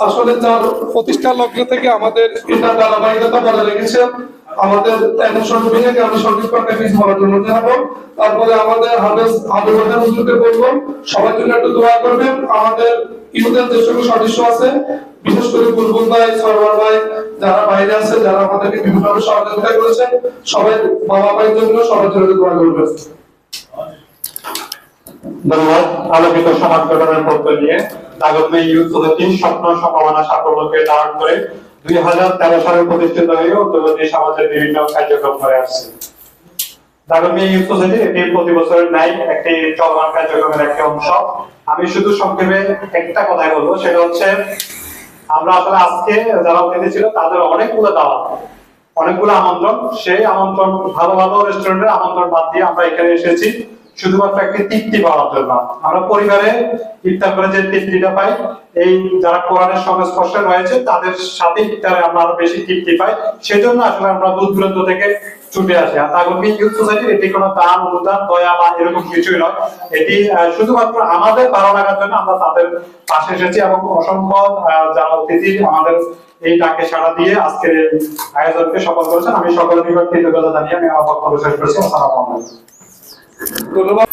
আসলে তার প্রতিষ্ঠা লগ্ন থেকে আমাদের এটা ধারাবাহিকতা বজায় রেখেছে। আমাদের বিভাগে আমি সঙ্গীত প্র্যাকটিস করার জন্য জানাবো। তারপরে আমাদের হাফেজ হুজুরকে বলবো সবার জন্য একটু দোয়া করবেন। আমাদের ইউথের যে সকল সদস্য আছে, বিশেষ করে বুলবুল ভাই, সরওয়ার ভাই, যারা বাইরে আছে, যারা আমাদেরকে বিভিন্নভাবে সহযোগিতা করেছেন, সবাই বাবা ভাইয়ের জন্য সবার জন্য দোয়া করবেন। ধন্যবাদ। আলোকিত সমাজ গঠনের পত্র নিয়ে নাগরমে ইউথ সোসাইটি স্বপ্ন সম্ভাবনা সাফল্যকে ধারণ করে 2013 সালে প্রতিষ্ঠিত হয়ে উদ্যোগী সমাজের বিভিন্ন কার্যক্রম করে আসছে। নাগরমে ইউথ সোসাইটি এটি প্রতি বছরের ন্যায় একটি চলমান কার্যক্রমের একটি অংশ। আমি শুধু সংক্ষেপে একটা কথাই বলবো, সেটা হচ্ছে আমরা আসলে আজকে যারা অতিথি ছিল তাদের অনেকগুলো দাওয়াত, অনেকগুলো আমন্ত্রণ, সেই আমন্ত্রণ ভালো ভালো রেস্টুরেন্টের আমন্ত্রণ বাদ দিয়ে আমরা এখানে এসেছি শুধুমাত্র একটি তৃপ্তি পাওয়ার জন্য। আমরা পরিবারে ইফতার করে যে তৃপ্তিটা পাই, এই যারা কোরআনের সংস্পর্শে রয়েছে তাদের সাথে ইফতারে আমরা আরো বেশি তৃপ্তি পাই। সেজন্য আসলে আমরা দূর দূরান্ত থেকে ছুটে আসি। আর নাগরমে ইউথ সোসাইটি এটি কোনো দান, অনুদান, দয়া বা এরকম কিছুই নয়। এটি শুধুমাত্র আমাদের ভালো লাগার জন্য আমরা তাদের পাশে এসেছি এবং অসংখ্য যারা অতিথি আমাদের এই ডাকে সাড়া দিয়ে আজকের আয়োজনকে সফল করেছেন। আমি সকলের নিকট কৃতজ্ঞতা জানিয়ে আমি আমার বক্তব্য শেষ করছি। আসসালামু আলাইকুম। ধন্যবাদ।